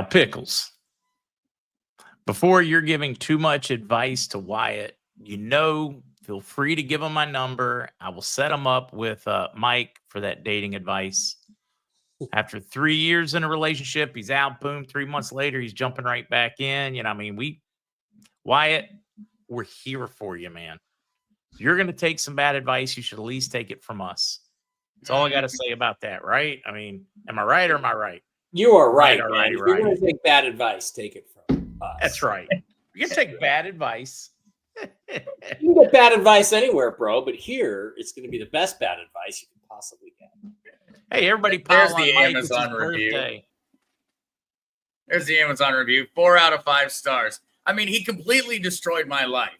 Pickles, before you're giving too much advice to Wyatt, feel free to give him my number. I will set him up with Mike for that dating advice. After 3 years in a relationship, he's out. Boom. 3 months later, he's jumping right back in. Wyatt, we're here for you, man. If you're going to take some bad advice, you should at least take it from us. That's all I got to say about that, right? I mean, am I right or am I right? You are right, man. Right. If you're going to take bad advice, take it from us. That's right. You can take bad advice. You can get bad advice anywhere, bro, but here it's going to be the best bad advice you can possibly get. Hey, everybody, there's the Amazon review. There's the Amazon review. 4 out of 5 stars. I mean, he completely destroyed my life,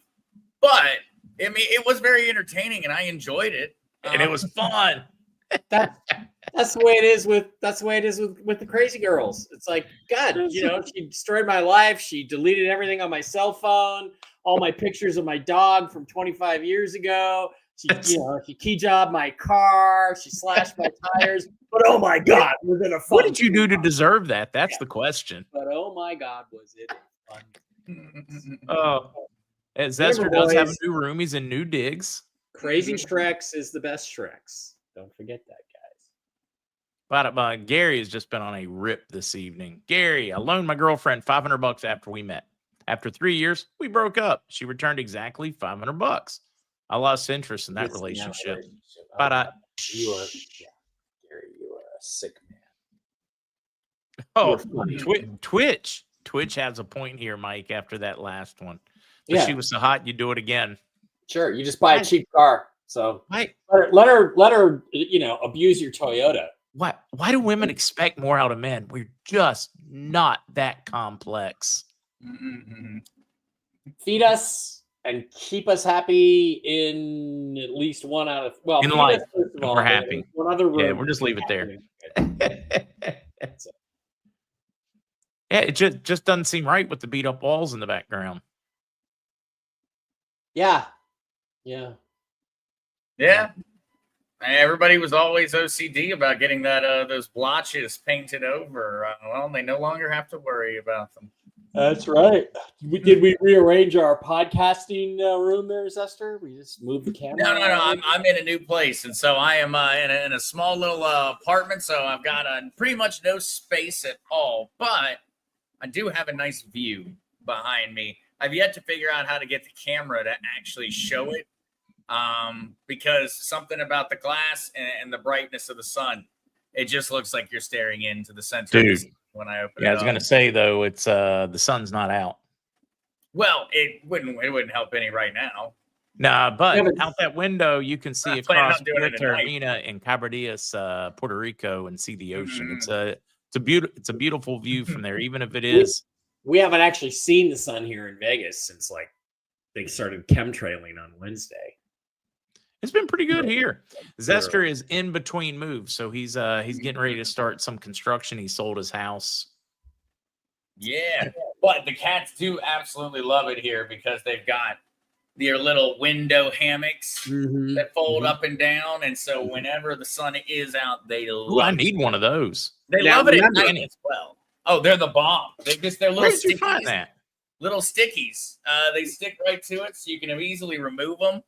but I mean, it was very entertaining and I enjoyed it, and it was fun. That's the way it is with the crazy girls. It's like, God, she destroyed my life. She deleted everything on my cell phone, all my pictures of my dog from 25 years ago. She key jobbed my car. She slashed my tires. But oh my God, was it a fun? What did you do to deserve that? That's the question. But oh my God, was it fun? Oh, Zester does have a new room. He's in new digs. Crazy Shreks is the best Shreks. Don't forget that, guys. But Gary has just been on a rip this evening. Gary, I loaned my girlfriend $500 after we met. After 3 years, we broke up. She returned exactly $500. I lost interest in that relationship. But Gary, you are a sick man. Oh, Twitch has a point here, Mike. After that last one, but she was so hot, you do it again. Sure, you just buy a cheap car. So right. let her abuse your Toyota. Why do women expect more out of men? We're just not that complex. Mm-hmm. Feed us and keep us happy in at least one out of in life. We're happy. One other room. Yeah, we'll just leave it there. Yeah, it just doesn't seem right with the beat up walls in the background. Yeah. Everybody was always OCD about getting those blotches painted over. Well, they no longer have to worry about them. That's right. Did we rearrange our podcasting room there, Zester? We just moved the camera. No. I'm in a new place, and so I am in a small little apartment. So I've got pretty much no space at all. But I do have a nice view behind me. I've yet to figure out how to get the camera to actually show it, because something about the glass and the brightness of the sun, it just looks like you're staring into the center. Dude. When I open it I was going to say, though, it's the sun's not out. Well, it wouldn't help any right now. Nah, but out that window, you can see across Puerto Termina and Cabrillas, Puerto Rico, and see the ocean. Mm-hmm. It's a beautiful view from there, even if it is. We haven't actually seen the sun here in Vegas since they started chemtrailing on Wednesday. It's been pretty good here. Zester is in between moves, so he's getting ready to start some construction. He sold his house. Yeah, but the cats do absolutely love it here because they've got their little window hammocks that fold up and down, and so whenever the sun is out, they love I need one of those. They love it at night as well. Oh, they're the bomb. They're little Where did you find that? Little stickies. They stick right to it, so you can easily remove them.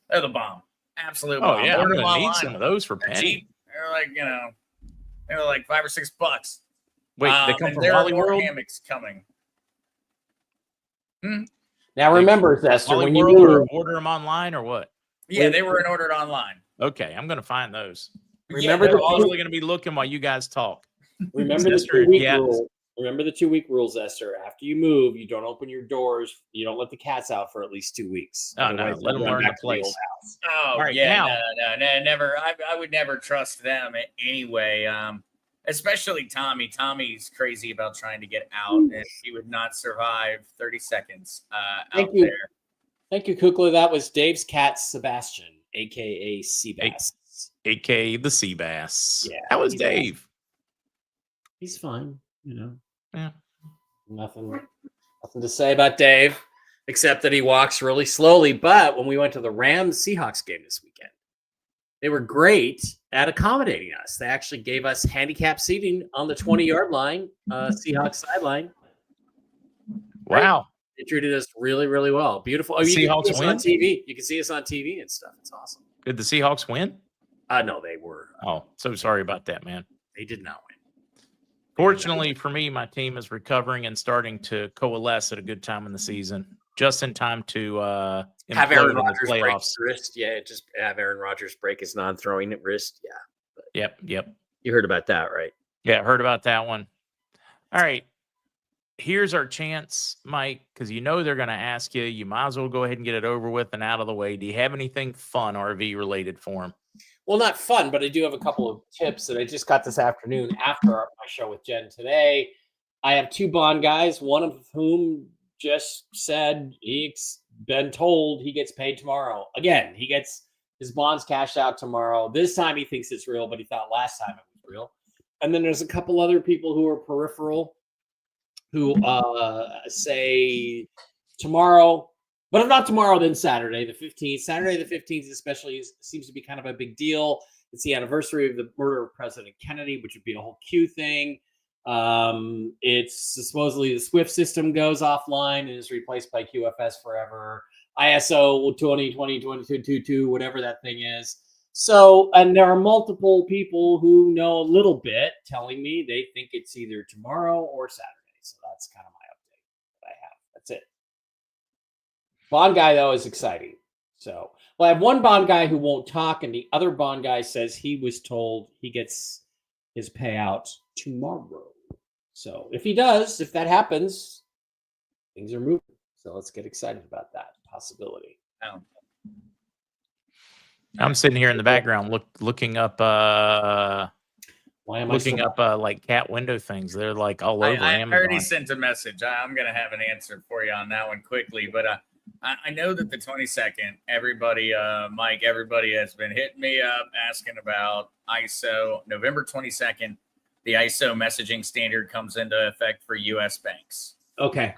They're the bomb. Absolute bomb. Oh yeah, I'm gonna need some of those for penny. They're like $5 or $6. Wait, they come from there Wally are more World? hammocks coming. Now remember, Zester, when you order them online or what? Yeah, they were ordered online. Okay, I'm gonna find those. Remember, they're also gonna be looking while you guys talk. Remember the 2-week rule. Remember the 2-week rule, Zester. After you move, you don't open your doors. You don't let the cats out for at least 2 weeks. Oh, no. Let them learn the place. Oh, right, yeah. No, never. I would never trust them anyway. Especially Tommy. Tommy's crazy about trying to get out, and he would not survive 30 seconds out there. Thank you, Kukla. That was Dave's cat, Sebastian, a.k.a. Seabass. A.k.a. the Seabass. Yeah. That was Dave. He's fine, Yeah. Nothing to say about Dave, except that he walks really slowly. But when we went to the Rams-Seahawks game this weekend, they were great. at accommodating us. They actually gave us handicap seating on the 20-yard line, Seahawks sideline. Wow. They treated us really, really well. Beautiful. Oh, The you can Seahawks see us on win? TV. You can see us on TV and stuff. It's awesome. Did the Seahawks win? No, they were. Oh, so sorry about that, man. They did not win. Fortunately for me, my team is recovering and starting to coalesce at a good time in the season, just in time to Have implode Aaron in the Rodgers break playoffs. his wrist. Yeah, just have Aaron Rodgers break his non-throwing wrist. Yeah, Yep. you heard about that, right? Yeah, heard about that one. All right. Here's our chance, Mike, because you know they're going to ask you. You might as well go ahead and get it over with and out of the way. Do you have anything fun RV related for him? Well, not fun, but I do have a couple of tips that I just got this afternoon after my show with Jen today. I have 2 bond guys, one of whom just said he's been told he gets paid tomorrow. Again, he gets his bonds cashed out tomorrow. This time he thinks it's real, but he thought last time it was real. And then there's a couple other people who are peripheral who say tomorrow, but if not tomorrow, then Saturday the 15th. Saturday the 15th especially seems to be kind of a big deal. It's the anniversary of the murder of President Kennedy, which would be a whole Q thing. It's supposedly the SWIFT system goes offline and is replaced by QFS forever. ISO 2020-2222, whatever that thing is. So, and there are multiple people who know a little bit telling me they think it's either tomorrow or Saturday. So that's kind of my update that I have. That's it. Bond guy, though, is exciting. So, well, I have one bond guy who won't talk, and the other bond guy says he was told he gets his payout tomorrow. So if he does, if that happens, things are moving. So let's get excited about that possibility. I'm sitting here in the background looking up Why am looking I up like cat window things. They're like all over I Amazon. already sent a message. I'm going to have an answer for you on that one quickly. But I know that the 22nd, everybody, Mike, everybody has been hitting me up asking about ISO. November 22nd, the ISO messaging standard comes into effect for U.S. banks. Okay.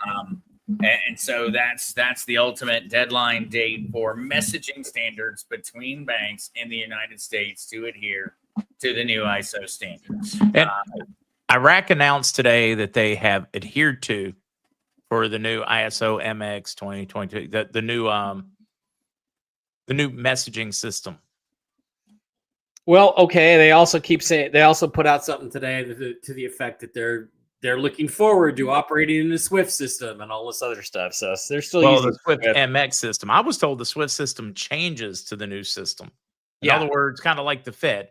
And so that's the ultimate deadline date for messaging standards between banks in the United States to adhere to the new ISO standards. And Iraq announced today that they have adhered to for the new ISO MX 2022, the new messaging system. Well, okay. They also keep saying they also put out something today to the effect that they're looking forward to operating in the SWIFT system and all this other stuff. So they're still using the SWIFT MX system. I was told the SWIFT system changes to the new system. In other words, kind of like the Fed.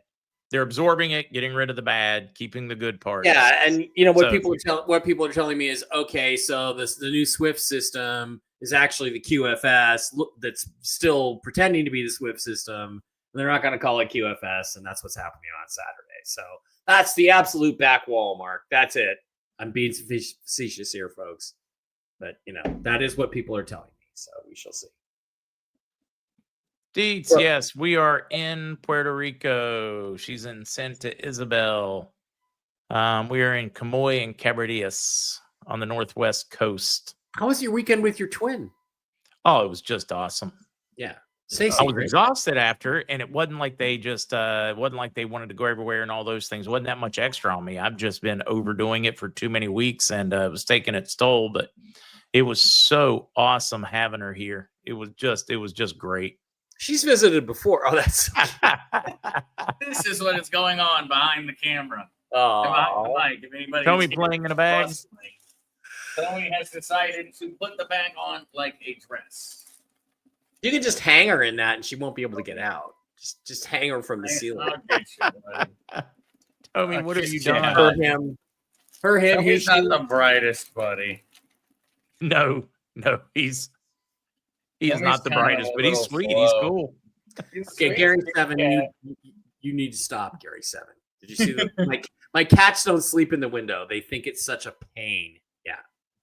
They're absorbing it, getting rid of the bad, keeping the good parts. Yeah, and you know what people are telling me is okay. So the new SWIFT system is actually the QFS that's still pretending to be the SWIFT system. And they're not going to call it QFS, and that's what's happening on Saturday. So that's the absolute back wall, Mark. That's it. I'm being facetious here, folks, but you know that is what people are telling me. So we shall see. Deets, yes, we are in Puerto Rico. She's in Santa Isabel. We are in Camoy and Cabrillas on the northwest coast. How was your weekend with your twin? Oh, it was just awesome. Yeah. I was exhausted after, and it wasn't like they just wasn't like they wanted to go everywhere and all those things. Wasn't that much extra on me. I've just been overdoing it for too many weeks, and it was taking its toll. But it was so awesome having her here. It was just great. She's visited before. Oh, that's this is what is going on behind the camera. Oh, Mike, if anybody Tell me playing in a bag. Tony has decided to put the bag on like a dress. You can just hang her in that, and she won't be able to get out. Just hang her from the ceiling. Tommy, what have you done? For him. He's not the brightest, buddy. No, he is not the brightest, but he's sweet. He's cool. Okay, Gary 7, you need to stop, Gary 7. Did you see that? My cats don't sleep in the window. They think it's such a pain. Yeah,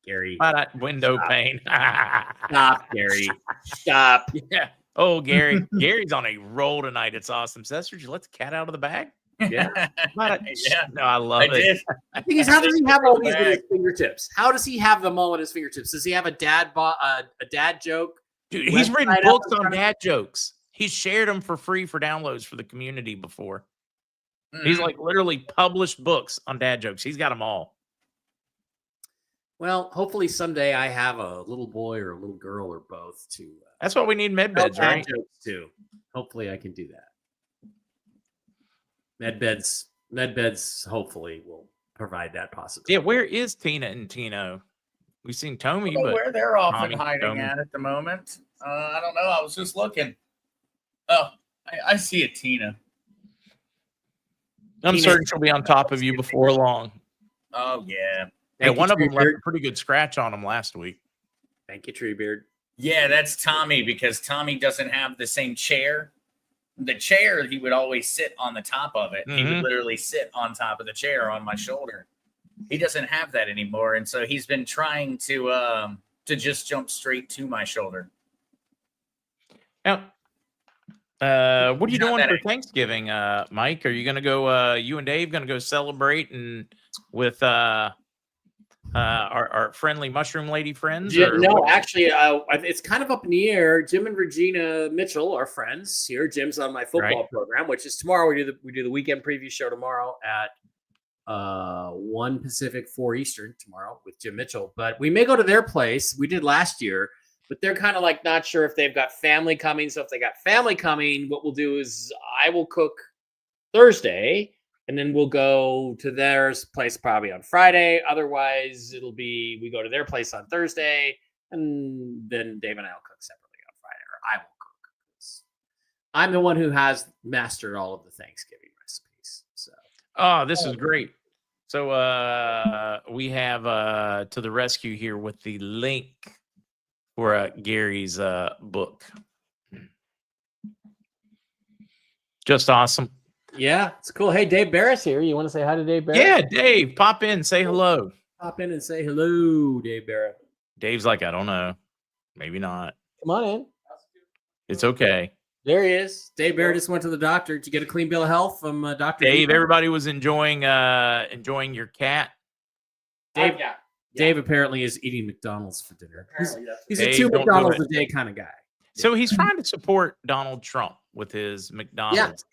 Gary. Window pane. Stop, Gary. Stop. Yeah. Oh, Gary. Gary's on a roll tonight. It's awesome. Sester, did you let the cat out of the bag? Yeah. Yeah. No, I love it. I think how does he have all these at his fingertips? How does he have them all at his fingertips? Does he have a dad joke? Dude, he's written books on dad jokes. He's shared them for free for downloads for the community before. He's like literally published books on dad jokes. He's got them all. Well, hopefully someday I have a little boy or a little girl or both to That's what we need med tell beds, dad right? jokes too. Hopefully I can do that. Med beds hopefully will provide that possibility. Yeah, where is Tina and Tino? We've seen Tommy, I don't know but where they're often Tommy, hiding Tommy. at the moment. I don't know. I was just looking. Oh, I see a Tina. I'm Tina- certain she'll be on top of you before long. Oh, yeah. Yeah, one of them left Treebeard. a pretty good scratch on him last week. Thank you, Treebeard. Yeah, that's Tommy because Tommy doesn't have the same chair. The chair, he would always sit on the top of it. He would literally sit on top of the chair on my shoulder. He doesn't have that anymore, and so he's been trying to just jump straight to my shoulder. Now, what are you doing for Thanksgiving, Mike? Are you gonna go? You and Dave gonna go celebrate and with our friendly mushroom lady friends? No, actually, it's kind of up in the air. Jim and Regina Mitchell are friends here. Jim's on my football program, which is tomorrow. We do the weekend preview show tomorrow at 1 Pacific, 4 Eastern tomorrow with Jim Mitchell. But we may go to their place. We did last year, but they're kind of like not sure if they've got family coming. So if they got family coming, what we'll do is I will cook Thursday. And then we'll go to their place probably on Friday. Otherwise, it'll be we go to their place on Thursday, and then Dave and I will cook separately on Friday, or I will cook. I'm the one who has mastered all of the Thanksgiving recipes. So, this is great. So we have to the rescue here with the link for Gary's book. Just awesome. Yeah, it's cool. Hey, Dave Barris here. You want to say hi to Dave Barris? Yeah, Dave, pop in, say hello. Pop in and say hello, Dave Barris. Dave's like, I don't know. Maybe not. Come on in. It's okay. There he is. Dave Barris just went to the doctor to get a clean bill of health from Dr. Dave, Vito. everybody was enjoying your cat. Dave, Dave apparently is eating McDonald's for dinner. He's a Dave, 2 don't do McDonald's it. a day kind of guy. So he's trying to support Donald Trump with his McDonald's.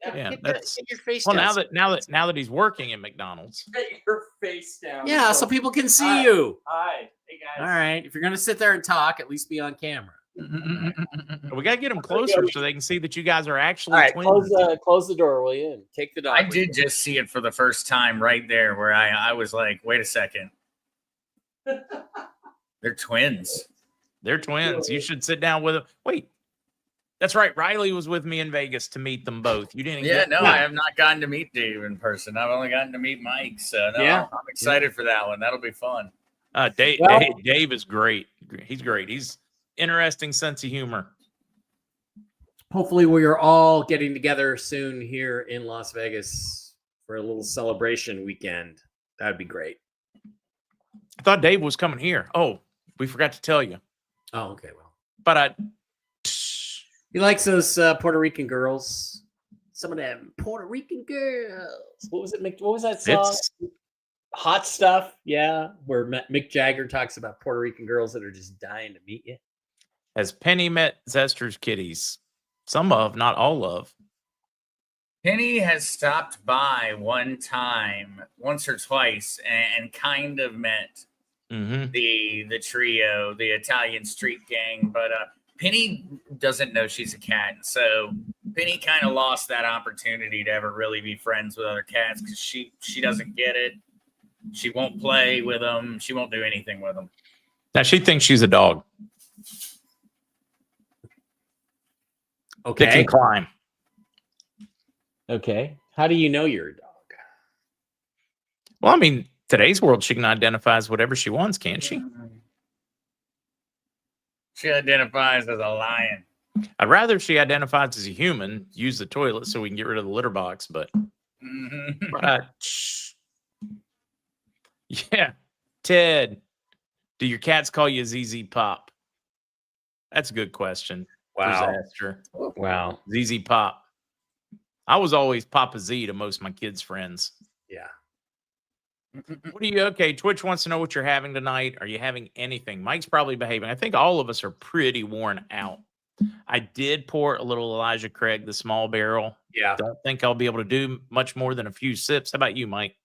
Yeah, that's get your face well. down. Now that he's working in McDonald's. Get your face down. Yeah, so people can see you. Hi. Hey, guys. All right. If you're going to sit there and talk, at least be on camera. We got to get them closer so they can see that you guys are actually All right. twins. Close the door, will you? And take the dog. I did just see it for the first time right there where I was like, wait a second. They're twins. They're twins. You should sit down with them. Wait. That's right. Riley was with me in Vegas to meet them both. You didn't. Yeah, no, I have not gotten to meet Dave in person. I've only gotten to meet Mike. So no, Yeah. I'm excited for that one. That'll be fun. Dave is great. He's great. He's interesting sense of humor. Hopefully, we are all getting together soon here in Las Vegas for a little celebration weekend. That'd be great. I thought Dave was coming here. Oh, we forgot to tell you. Oh, okay. Well, But he likes those Puerto Rican girls. Some of them Puerto Rican girls. What was it? What was that song? Hot Stuff. Yeah, where Mick Jagger talks about Puerto Rican girls that are just dying to meet you. Has Penny met Zester's kitties? Some of, not all of. Penny has stopped by once or twice, and kind of met the trio, the Italian street gang. But Penny doesn't know she's a cat, so Penny kind of lost that opportunity to ever really be friends with other cats because she doesn't get it. She won't play with them. She won't do anything with them. Now she thinks she's a dog. Okay. That can climb. Okay. How do you know you're a dog? Well, I mean, today's world, she can identify as whatever she wants, can't she? She identifies as a lion. I'd rather she identifies as a human, use the toilet so we can get rid of the litter box, but yeah. Ted, do your cats call you ZZ Pop? That's a good question. Wow. Disaster. Wow. ZZ Pop. I was always Papa Z to most of my kids' friends. Yeah. What are you? Okay, Twitch wants to know what you're having tonight. Are you having anything? Mike's probably behaving. I think all of us are pretty worn out. I did pour a little Elijah Craig, the small barrel, Yeah. don't think I'll be able to do much more than a few sips. How about you, Mike?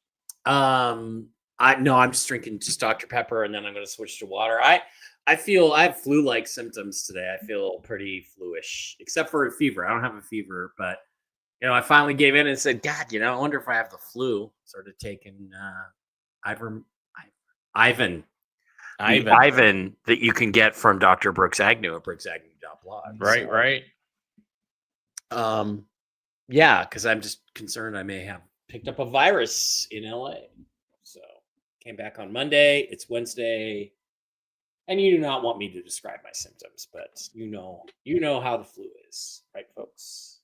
I'm just drinking just Dr. Pepper, and then I'm going to switch to water. I have flu-like symptoms today. I feel pretty flu-ish, except for a fever. I don't have a fever, but I finally gave in and said, God, I wonder if I have the flu. Started taking Ivan that you can get from Dr. Brooks Agnew at brooksagnew.blog. Right. Yeah, because I'm just concerned I may have picked up a virus in LA. So came back on Monday. It's Wednesday. And you do not want me to describe my symptoms, but you know how the flu is, right, folks?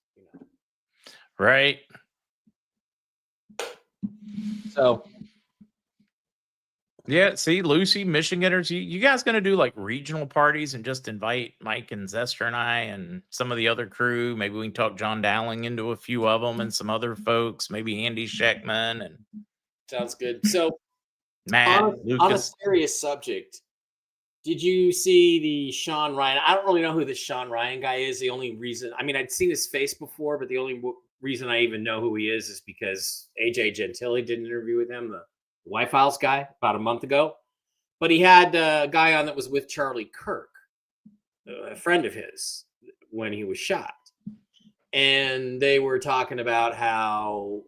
Right. So yeah, see, Lucy, Michiganders, you guys gonna do like regional parties and just invite Mike and Zester and I and some of the other crew? Maybe we can talk John Dowling into a few of them and some other folks, maybe Andy Scheckman and sounds good. So Matt, on a Lucas. serious subject, did you see the Sean Ryan? I don't really know who the Sean Ryan guy is. The only reason, I'd seen his face before, but the only reason I even know who he is because AJ Gentili did an interview with him, the Y-Files guy, about a month ago. But he had a guy on that was with Charlie Kirk, a friend of his, when he was shot. And they were talking about how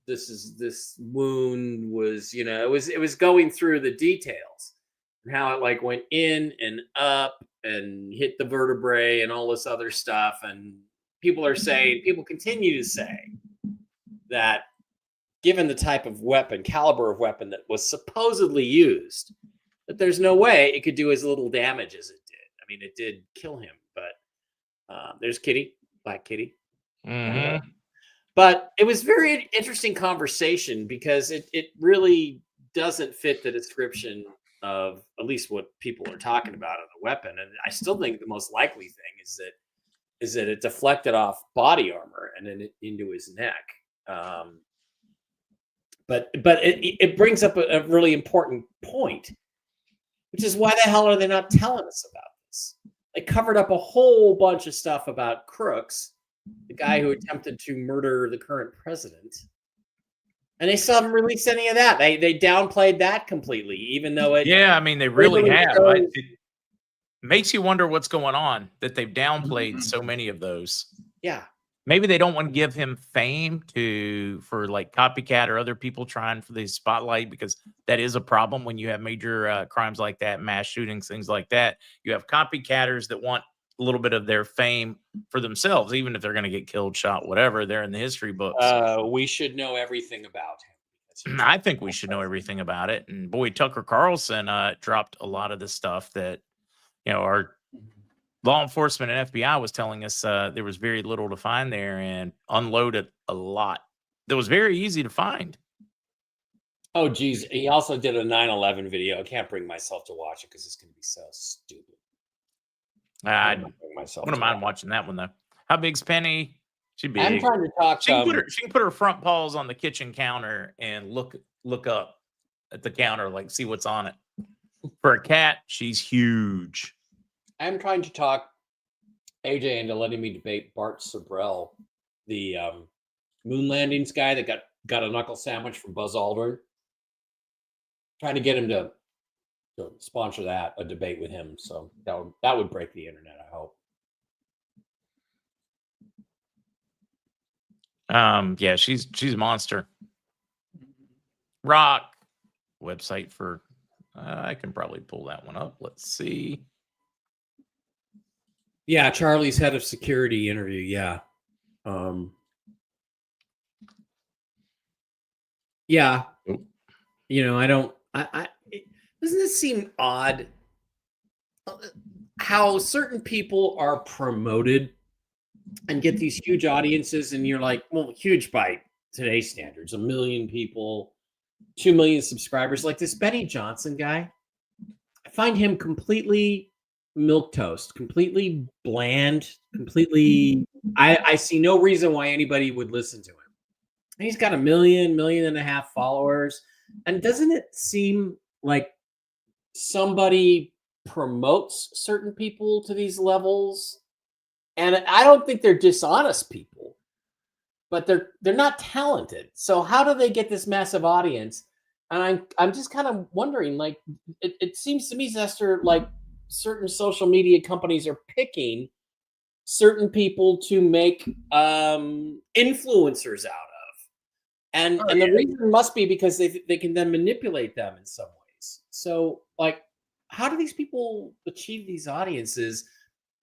this wound was, it was going through the details and how it like went in and up and hit the vertebrae and all this other stuff. And people continue to say that given the type of caliber of weapon that was supposedly used, that there's no way it could do as little damage as it did. It did kill him, but there's Kitty, Black Kitty. Mm-hmm. But it was very interesting conversation because it really doesn't fit the description of at least what people are talking about of the weapon. And I still think the most likely thing is that it deflected off body armor and then into his neck. But it brings up a really important point, which is why the hell are they not telling us about this? They covered up a whole bunch of stuff about Crooks, the guy who attempted to murder the current president. And they still haven't released any of that. They downplayed that completely, even though it... Yeah, they really have. It makes you wonder what's going on, that they've downplayed so many of those. Yeah. Maybe they don't want to give him fame for like copycat or other people trying for the spotlight, because that is a problem when you have major crimes like that, mass shootings, things like that. You have copycatters that want a little bit of their fame for themselves, even if they're going to get killed, shot, whatever. They're in the history books. We should know everything about him. I think we should know everything about it. And boy, Tucker Carlson dropped a lot of the stuff that, our law enforcement and FBI was telling us there was very little to find there, and unloaded a lot that was very easy to find. Oh, geez. He also did a 9/11 video. I can't bring myself to watch it because it's going to be so stupid. I wouldn't mind watching that one, though. How big's Penny? She's big. I'm trying to talk. She can put her front paws on the kitchen counter and look up at the counter, like see what's on it. For a cat, she's huge. I'm trying to talk AJ into letting me debate Bart Sabrell, the moon landings guy that got a knuckle sandwich from Buzz Aldrin. Trying to get him to sponsor a debate with him. So that would break the internet, I hope. Yeah, she's a monster. Rock website for I can probably pull that one up. Let's see. Yeah, Charlie's head of security interview. Yeah. Yeah. Oh. Doesn't it seem odd how certain people are promoted and get these huge audiences, and you're like, well, huge by today's standards, 1 million people, 2 million subscribers, like this Benny Johnson guy. I find him completely milquetoast, completely bland, completely. I see no reason why anybody would listen to him. And he's got 1 million, 1.5 million followers. And doesn't it seem like somebody promotes certain people to these levels? And I don't think they're dishonest people. but they're not talented. So how do they get this massive audience? And I'm just kind of wondering, like, it seems to me, Zester, like certain social media companies are picking certain people to make influencers out of. And the reason must be because they can then manipulate them in some ways. So, like, how do these people achieve these audiences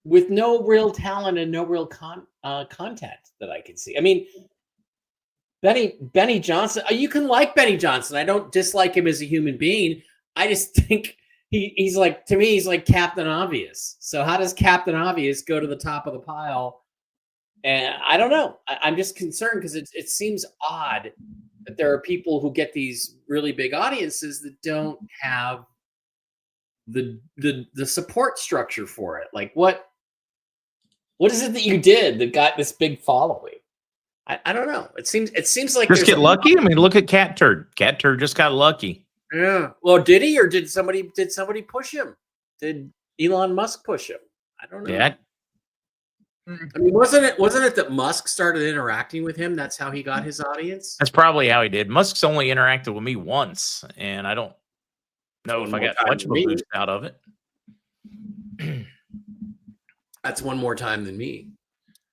with no real talent and no real content that I can see? I mean, Benny Johnson, you can like Benny Johnson. I don't dislike him as a human being. I just think he's like, to me, he's like Captain Obvious. So how does Captain Obvious go to the top of the pile? And I don't know. I'm just concerned because it seems odd that there are people who get these really big audiences that don't have the support structure for it. Like, what is it that you did that got this big following? I don't know. It seems like Just get lucky. I mean, look at Cat Turd. Cat Turd just got lucky. Yeah. Well, did he, or did somebody push him? Did Elon Musk push him? I don't know. Yeah. I mean, wasn't it that Musk started interacting with him? That's how he got his audience. That's probably how he did. Musk's only interacted with me once, and I don't know if I got much of a boost out of it. That's one more time than me.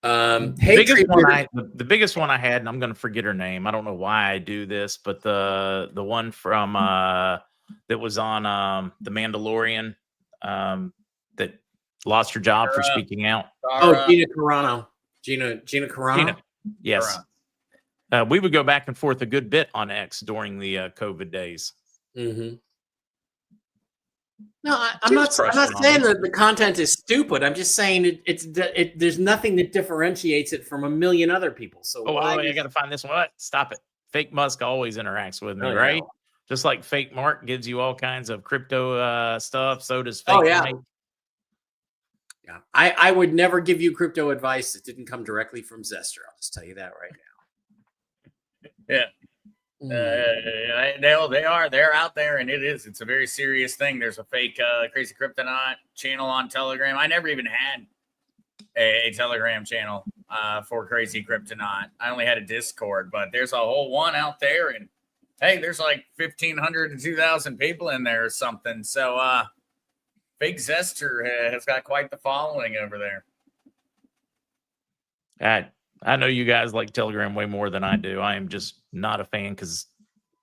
The biggest one I had, and I'm going to forget her name. I don't know why I do this, but the one from that was on The Mandalorian that lost her job for speaking out. Oh, Gina Carano. Gina Carano. Yes. We would go back and forth a good bit on X during the COVID days. Mm-hmm. No, I'm not saying that the content is stupid. I'm just saying there's nothing that differentiates it from a million other people. So I got to find this one. What? Stop it. Fake Musk always interacts with me, right? No. Just like fake Mark gives you all kinds of crypto stuff. So does fake Mike. Yeah, I would never give you crypto advice that didn't come directly from Zester. I'll just tell you that right now. Yeah. They're out there, and it's a very serious thing. There's a fake Crazy Kryptonite channel on Telegram. I never even had a Telegram channel for Crazy Kryptonite. I only had a Discord, but there's a whole one out there, and hey, there's like 1,500 to 2,000 people in there or something. So fake Zester has got quite the following over there. I know you guys like Telegram way more than I do. I am just not a fan because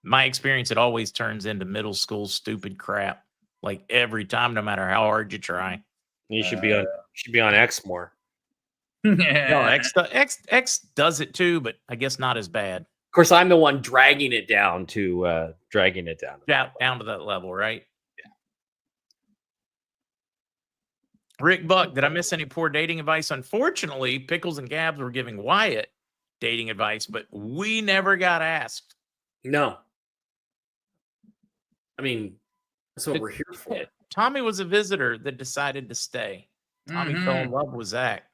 my experience, it always turns into middle school stupid crap. Like every time, no matter how hard you try. You should be on X more. No, X does it too, but I guess not as bad. Of course, I'm the one dragging it down to down to that level, right? Rick Buck, did I miss any poor dating advice? Unfortunately, Pickles and Gabs were giving Wyatt dating advice, but we never got asked. No. I mean, that's what we're here for. Tommy was a visitor that decided to stay. Tommy fell in love with Zach.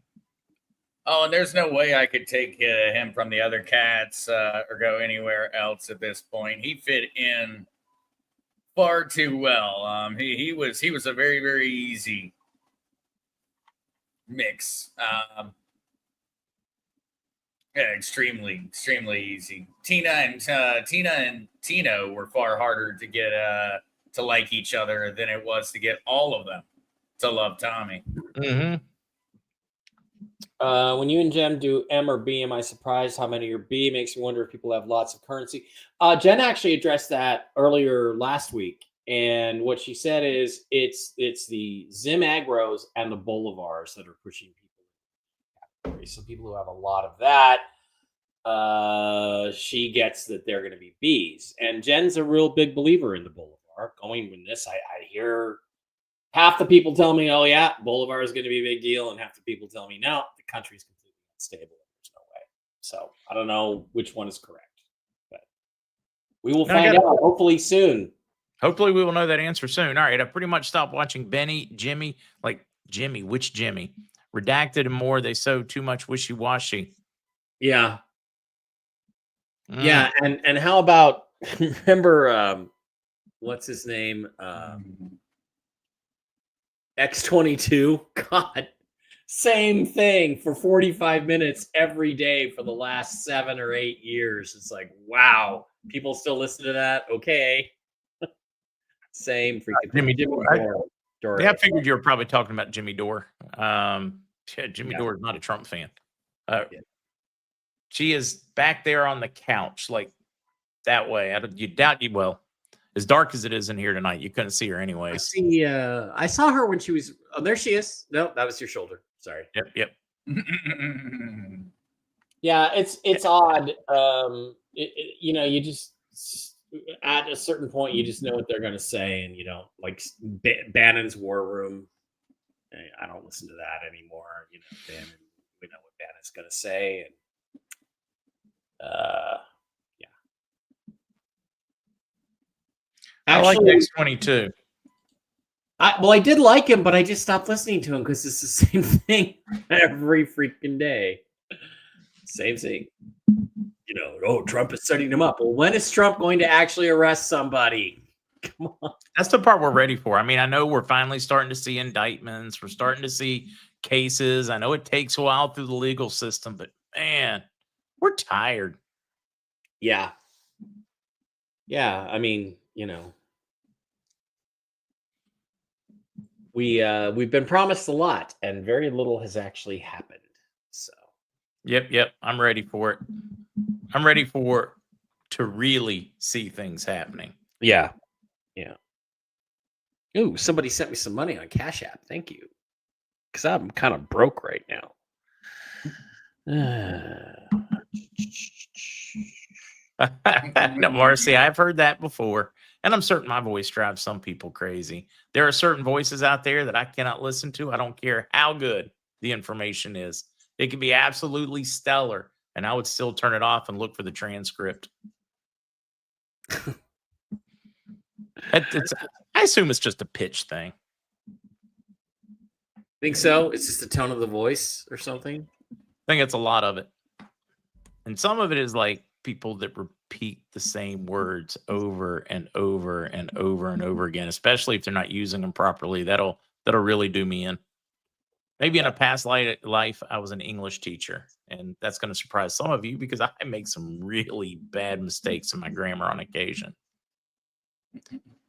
Oh, and there's no way I could take him from the other cats or go anywhere else at this point. He fit in far too well. He was a very, very easy mix. Yeah, extremely easy. Tina and Tino were far harder to get to like each other than it was to get all of them to love Tommy. Mm-hmm. When you and Jen do M or B, am I surprised how many are B? Makes me wonder if people have lots of currency. Jen actually addressed that earlier last week. And what she said is it's the Zim Agros and the Bolivars that are pushing people. So people who have a lot of that, she gets that they're going to be Bs. And Jen's a real big believer in the Bolivar. Going with this, I hear half the people tell me, oh yeah, Bolivar is going to be a big deal. And half the people tell me, no, the country's completely unstable. There's no way. So I don't know which one is correct. But we will find out hopefully soon. Hopefully we will know that answer soon. All right, I pretty much stopped watching Benny, Jimmy, which Jimmy? Redacted and more. They sow too much wishy-washy. Yeah. Yeah, and how about, remember, what's his name? X22. God, Same thing for 45 minutes every day for the last 7 or 8 years. It's like, wow, people still listen to that. Okay. Same freaking Jimmy Jimmy Dore. Dore. Yeah, I figured you were probably talking about Jimmy Dore. Yeah, Jimmy Yeah. Dore is not a Trump fan. Yeah. She is back there on the couch, like that way. You doubt you. Well, as dark as it is in here tonight, you couldn't see her anyways. I saw her when she was. Oh, there she is. No, that was your shoulder. Sorry. Yep. Yeah, it's odd. You know, you just at a certain point, you just know what they're going to say, and you don't like Bannon's War Room. I don't listen to that anymore. You know, Bannon. We know what Bannon's going to say, and yeah. I like Actually, X-22. I did like him, but I just stopped listening to him because it's the same thing every freaking day. Same thing. You know, oh, Trump is setting him up. Well, when is Trump going to actually arrest somebody? Come on. That's the part we're ready for. I mean, I know we're finally starting to see indictments. We're starting to see cases. I know it takes a while through the legal system, but man, we're tired. Yeah. Yeah. I mean, you know, we've been promised a lot, and very little has actually happened. So. Yep. I'm ready for it. I'm ready to really see things happening. Yeah. Ooh, somebody sent me some money on Cash App. Thank you. Because I'm kind of broke right now. No, Marcy, I've heard that before. And I'm certain my voice drives some people crazy. There are certain voices out there that I cannot listen to. I don't care how good the information is. It can be absolutely stellar, and I would still turn it off and look for the transcript. I assume it's just a pitch thing. Think so? It's just the tone of the voice or something? I think it's a lot of it. And some of it is like people that repeat the same words over and over and over and over again, especially if they're not using them properly. That'll really do me in. Maybe in a past life, I was an English teacher, and that's going to surprise some of you because I make some really bad mistakes in my grammar on occasion.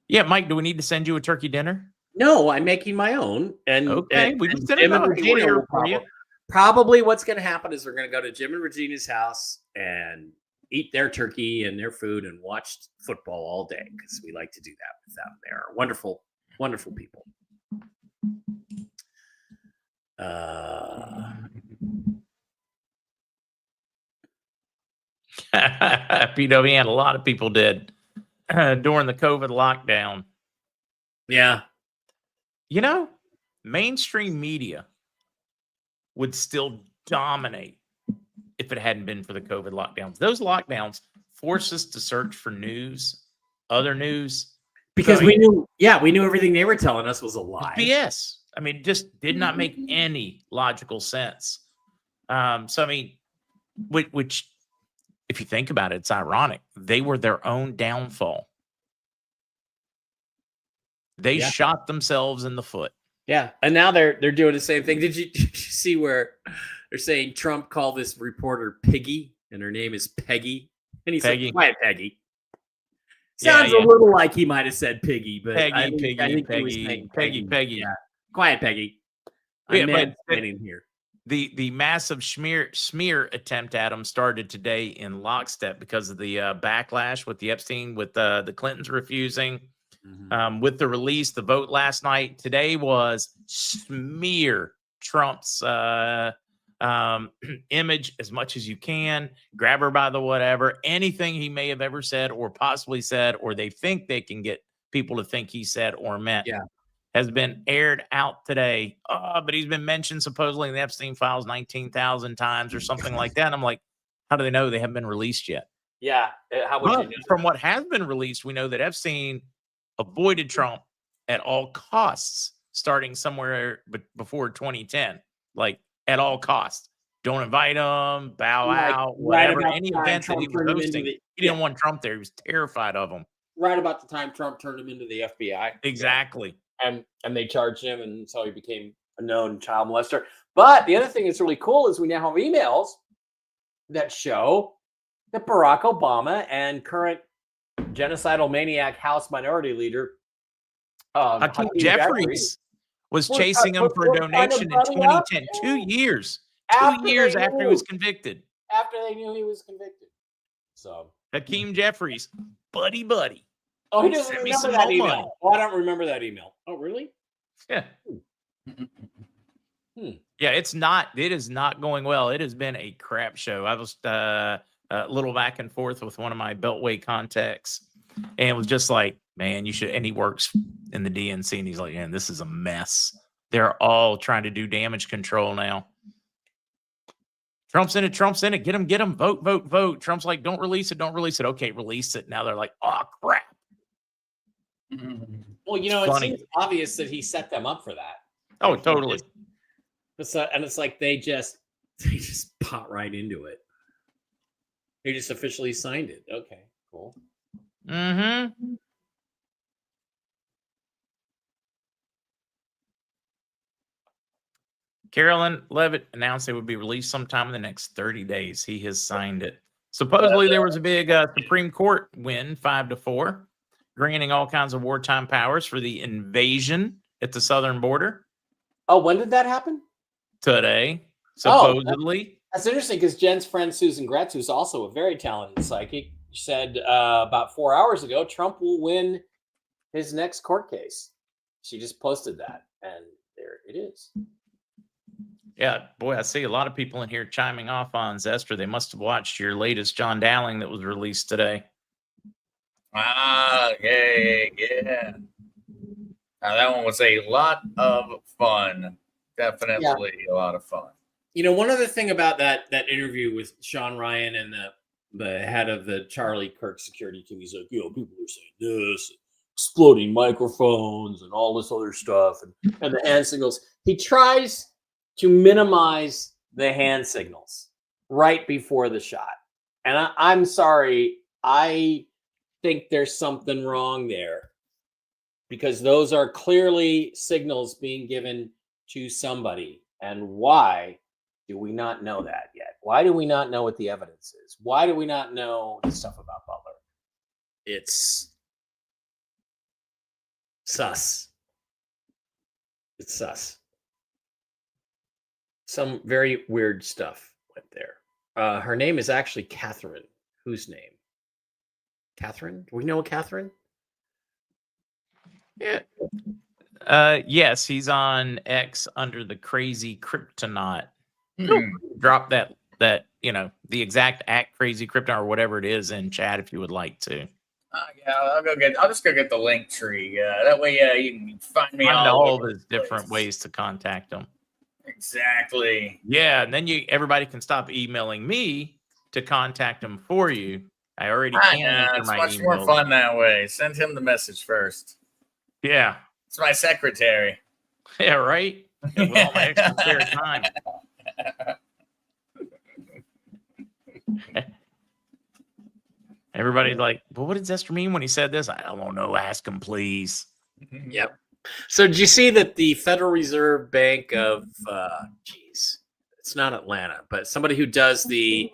Yeah, Mike, do we need to send you a turkey dinner? No, I'm making my own. And okay, we can send it Jim and out Regina here will for you. Probably what's going to happen is we're going to go to Jim and Regina's house and eat their turkey and their food and watch football all day because we like to do that with them. They're wonderful, wonderful people. PWN, a lot of people did during the COVID lockdown. Yeah. You know, mainstream media would still dominate if it hadn't been for the COVID lockdowns. Those lockdowns forced us to search for news, other news. Because we knew everything they were telling us was a lie. BS. I mean, it just did not make any logical sense. So, I mean, which, if you think about it, it's ironic. They were their own downfall. They shot themselves in the foot. Yeah, and now they're doing the same thing. Did you see where they're saying Trump called this reporter Piggy, and her name is Peggy, and he said, "Quiet, Peggy." Sounds a little like he might have said Piggy, but Peggy. Yeah. Quiet, Peggy. I'm mansplaining here. The massive smear attempt at him started today in lockstep because of the backlash with the Epstein, with the Clintons refusing. With the release, the vote last night. Today was smear Trump's image as much as you can. Grab her by the whatever. Anything he may have ever said or possibly said, or they think they can get people to think he said or meant, has been aired out today. But he's been mentioned supposedly in the Epstein files 19,000 times or something like that. And I'm like, how do they know they haven't been released yet? Yeah. How would you know? From what has been released, we know that Epstein avoided Trump at all costs, starting somewhere before 2010, like at all costs. Don't invite him, bow out, whatever. Any event that he was hosting, he didn't want Trump there. He was terrified of him. Right about the time Trump turned him into the FBI. Exactly. And they charged him, and so he became a known child molester. But the other thing that's really cool is we now have emails that show that Barack Obama and current genocidal maniac House Minority Leader Hakeem Jeffries was We're chasing him for a trying to donation in buddy up. 2010. Yeah. 2 years. After 2 years they after he knew. was convicted. after they knew he was convicted. So Hakeem Jeffries, buddy. oh, he doesn't Send me remember some that more email. money. Oh, I don't remember that email. Oh, really? Yeah. Hmm. Yeah, it is not going well. It has been a crap show. I was a little back and forth with one of my Beltway contacts, and it was just like, man, you should. And he works in the DNC, and he's like, man, this is a mess. They're all trying to do damage control now. Trump's in it. Get him. Vote. Trump's like, don't release it. Okay, release it. Now they're like, oh, crap. Well, It's it funny. seems obvious that he set them up for that. Oh, totally. It's like they just pot right into it. They just officially signed it. Okay, cool. Mm-hmm. Carolyn Levitt announced it would be released sometime in the next 30 days. He has signed it. Supposedly, there was a big Supreme Court win, 5-4, granting all kinds of wartime powers for the invasion at the southern border Oh, when did that happen? today. Oh, Supposedly, That's interesting because Jen's friend Susan Gretz, who's also a very talented psychic, said about 4 hours ago Trump will win his next court case. She just posted that, and there it is. yeah, boy, I see a lot of people in here chiming off on Zester. They must have watched your latest John Dowling that was released today. Ah, yeah. Now, that one was a lot of fun. Definitely a lot of fun. One other thing about that interview with Sean Ryan and the head of the Charlie Kirk security team, he's like, people are saying this, exploding microphones and all this other stuff, and the hand signals. He tries to minimize the hand signals right before the shot. And I'm sorry, I think there's something wrong there because those are clearly signals being given to somebody. And why do we not know that yet? Why do we not know what the evidence is? Why do we not know the stuff about Butler? It's sus. It's sus. Some very weird stuff went there. Her name is actually Catherine. Whose name? Catherine? Do we know a Catherine? Yeah. Yes, he's on X under the crazy kryptonite. Drop that the exact @crazy kryptonite or whatever it is in chat if you would like to. Yeah, I'll just go get the link tree. That way, you can find me Find all all over the the different place. ways to contact them. Exactly. Yeah, and then everybody can stop emailing me to contact them for you. I already I can know, enter it's my much email. more fun that way. Send him the message first. Yeah. It's my secretary. Yeah, right? With all my extra spare time. Everybody's like, well, what did Zester mean when he said this? I don't know. Ask him, please. Yep. So did you see that the Federal Reserve Bank of, it's not Atlanta, but somebody who does the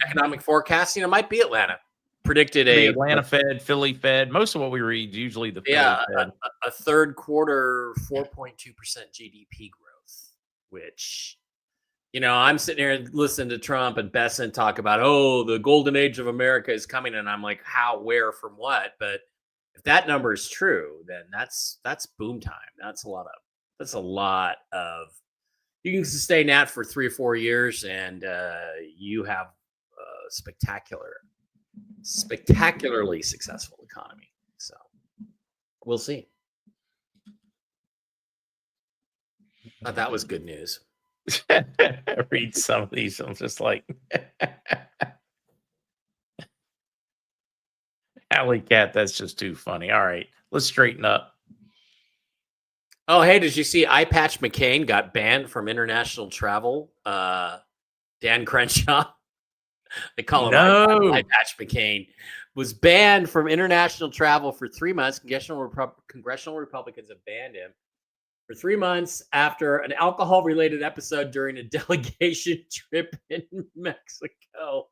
economic forecasting, it might be Atlanta, predicted The Atlanta Fed, Philly Fed. Most of what we read is usually the Philly Fed. a third quarter 4.2% GDP growth, which, I'm sitting here listening to Trump and Besson talk about, the golden age of America is coming. And I'm like, how, where, from what? But if that number is true, then that's boom time. That's a lot of, you can sustain that for 3 or 4 years and you have a spectacularly successful economy. So we'll see. Thought that was good news. Read some of these. I'm just like, Alley Cat, that's just too funny. All right, let's straighten up. Oh, hey, did you see Eye Patch McCain got banned from international travel? Dan Crenshaw, they call him Eye Patch McCain, was banned from international travel for 3 months. Congressional Republicans have banned him. for 3 months after an alcohol-related episode during a delegation trip in Mexico.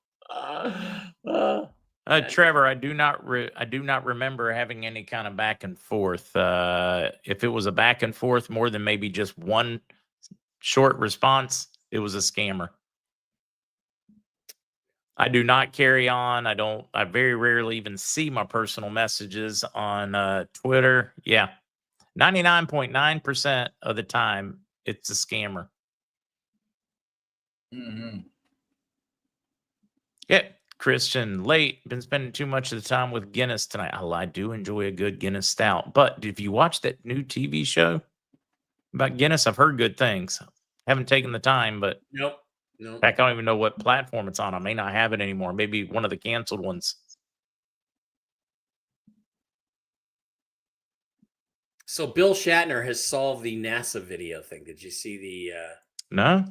Trevor, I do not remember having any kind of back and forth. If it was a back and forth more than maybe just one short response, it was a scammer. I do not carry on. I very rarely even see my personal messages on Twitter. Yeah. 99.9% of the time, it's a scammer. Mm-hmm. Yeah. Christian, late. Been spending too much of the time with Guinness tonight. Oh, I do enjoy a good Guinness stout. But if you watch that new TV show about Guinness, I've heard good things. Haven't taken the time, but Nope. in fact, I don't even know what platform it's on. I may not have it anymore. Maybe one of the canceled ones. So Bill Shatner has solved the NASA video thing. Did you see No?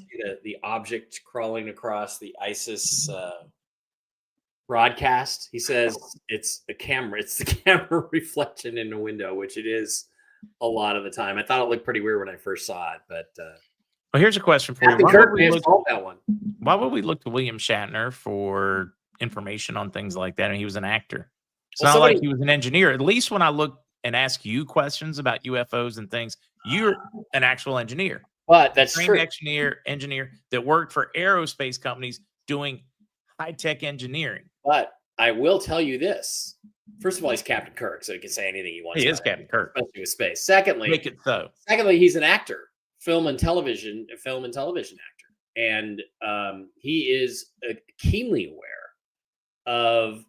the object crawling across the ISIS broadcast? He says it's a camera. It's the camera reflection in the window, which it is a lot of the time. I thought it looked pretty weird when I first saw it, but Well, here's a question for you. Captain Kirk may have solved that one. Why would we look to William Shatner for information on things like that? And he was an actor. It's not like he was an engineer. At least when I look and ask you questions about UFOs and things, you're an actual engineer. But that's true. Engineer that worked for aerospace companies doing high-tech engineering. But I will tell you this. First of all, he's Captain Kirk, so he can say anything he wants. He is Captain Kirk. Especially with space. Secondly, Make it so. Secondly, he's an actor, film and television actor. And he is keenly aware of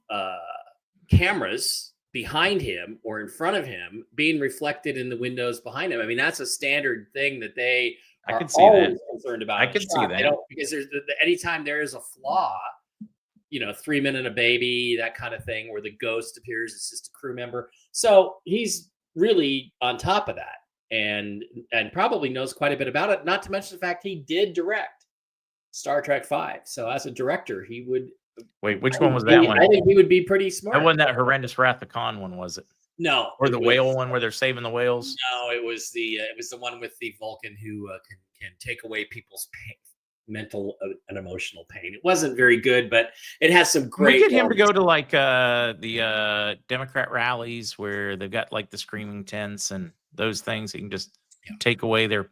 cameras behind him or in front of him being reflected in the windows behind him. I mean, that's a standard thing that they are always concerned about. I can see that. Because there's anytime there is a flaw, 3 Men and a Baby, that kind of thing, where the ghost appears, it's just a crew member. So he's really on top of that and probably knows quite a bit about it. Not to mention the fact he did direct Star Trek V. So as a director, he would. Wait, which one was that one? I think he would be pretty smart. That wasn't that horrendous Wrath of Khan one, was it? No. Or the whale one where they're saving the whales? No, it was the one with the Vulcan who can take away people's pain, mental and emotional pain. It wasn't very good, but it has some great. We get him to go to like the Democrat rallies where they've got like the screaming tents and those things. He can just take away their.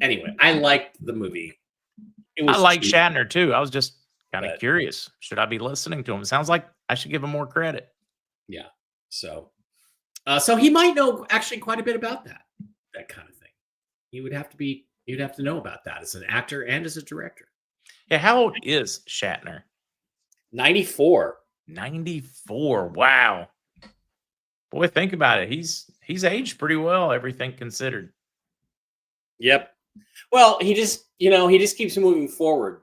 Anyway, I liked the movie. I like Shatner too. I was just kind of curious. Should I be listening to him? It sounds like I should give him more credit. Yeah. So he might know actually quite a bit about that kind of thing. You'd have to know about that as an actor and as a director. Yeah. How old is Shatner? 94. 94. Wow. Boy, think about it. He's aged pretty well, everything considered. Yep. Well, he just keeps moving forward.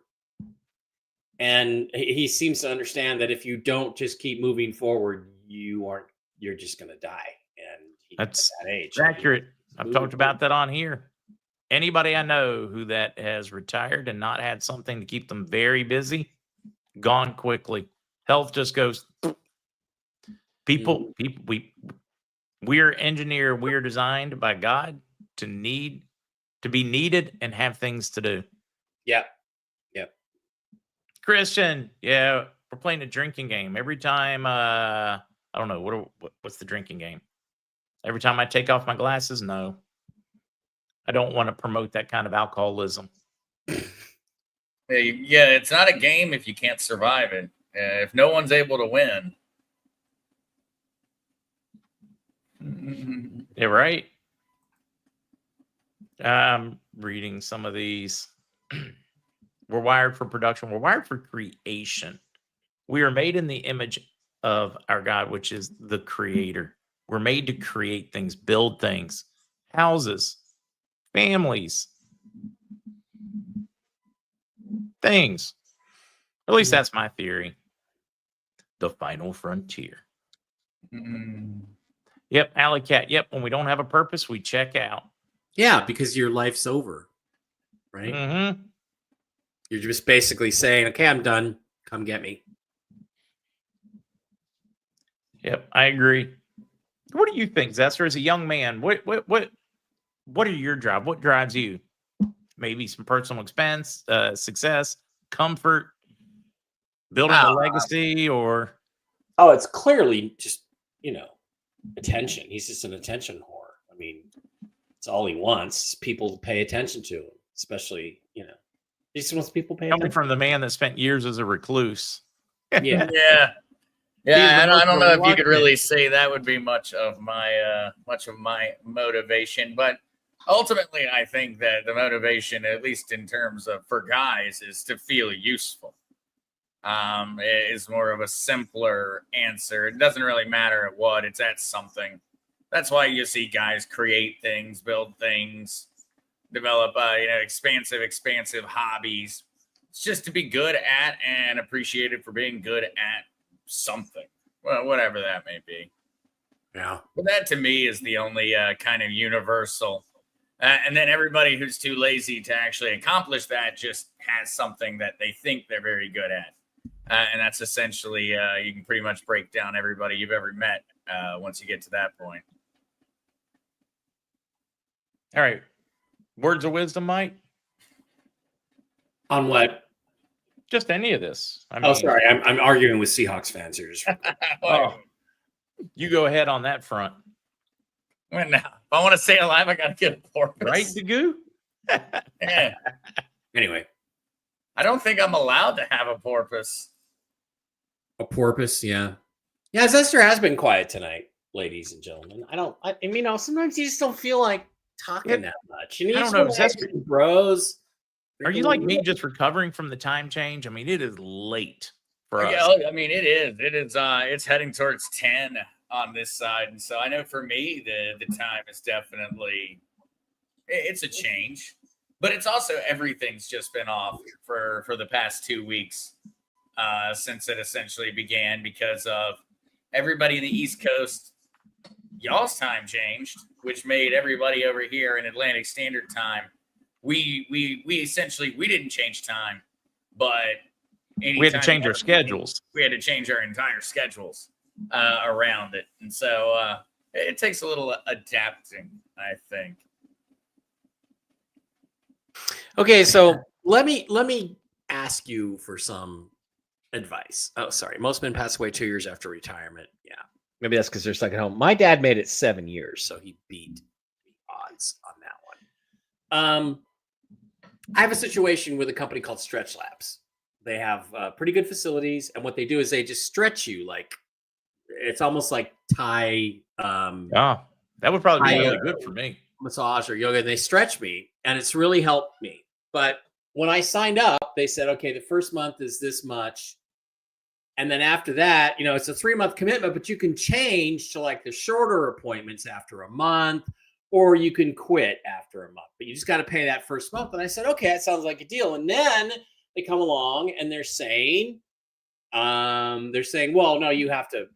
And he seems to understand that if you don't just keep moving forward, you're just going to die. And that's that age. Accurate. I've talked about that on here. Anybody I know who that has retired and not had something to keep them very busy, gone quickly. Health just goes. People, we're engineered, we're designed by God to be needed and have things to do. Yep. Christian, yeah, we're playing a drinking game. Every time, I don't know, what's the drinking game? Every time I take off my glasses, no. I don't want to promote that kind of alcoholism. Yeah, it's not a game if you can't survive it. If no one's able to win. Yeah, right? I'm reading some of these. We're wired for production. We're wired for creation. We are made in the image of our God, which is the creator. We're made to create things, build things, houses, families, things. At least that's my theory. The final frontier. Yep, Alley Cat. Yep, when we don't have a purpose, we check out. Yeah, because your life's over, right? Mm-hmm. You're just basically saying, okay, I'm done. Come get me. Yep, I agree. What do you think, Zester, as a young man? What what are your drive? What drives you? Maybe some personal expense, success, comfort, building a legacy, or Oh, it's clearly just, attention. He's just an attention whore. I mean, it's all he wants, people to pay attention to him, especially, he just wants people to pay coming attention. from the man that spent years as a recluse. Yeah. Yeah, I don't know if you could reluctant. really say that would be much of my motivation, but ultimately, I think that the motivation, at least in terms of for guys, is to feel useful. It is more of a simpler answer. It doesn't really matter at what, it's at something. That's why you see guys create things, build things, develop expansive hobbies. It's just to be good at and appreciated for being good at something, well, whatever that may be. Yeah. But that to me is the only kind of universal. And then everybody who's too lazy to actually accomplish that just has something that they think they're very good at. And that's essentially, you can pretty much break down everybody you've ever met once you get to that point. All right. Words of wisdom, Mike? On what? Just any of this. I mean, Sorry. I'm arguing with Seahawks fans here. Oh, you go ahead on that front. Well, now, if I want to stay alive, I got to get a porpoise. Right, Dagoo? Yeah. Anyway. I don't think I'm allowed to have a porpoise. A porpoise, yeah. Yeah, Zester has been quiet tonight, ladies and gentlemen. Sometimes you just don't feel like talking that much. I don't know. Zester, bros. Are you like me, just recovering from the time change? I mean, it is late for us. Yeah, I mean, it is. It's heading towards 10 on this side. And so I know for me, the time is definitely, it's a change. But it's also, everything's just been off for the past 2 weeks since it essentially began, because of everybody in the East Coast, y'all's time changed, which made everybody over here in Atlantic Standard Time. We essentially, we didn't change time, but we had to change our schedules. We had to change our entire schedules around it. And so it takes a little adapting, I think. Okay, so let me ask you for some advice. Oh, sorry. Most men pass away 2 years after retirement. Yeah. Maybe that's because they're stuck at home. My dad made it 7 years, so he beat the odds on that one. I have a situation with a company called Stretch Labs. They have pretty good facilities, and what they do is they just stretch you like it's almost like Thai. That would probably be really good for me. Massage or yoga, and they stretch me, and it's really helped me. But when I signed up, they said, okay, the first month is this much. And then after that, it's a 3-month commitment, but you can change to like the shorter appointments after a month, or you can quit after a month, but you just got to pay that first month. And I said, okay, that sounds like a deal. And then they come along and they're saying, well, no, you have to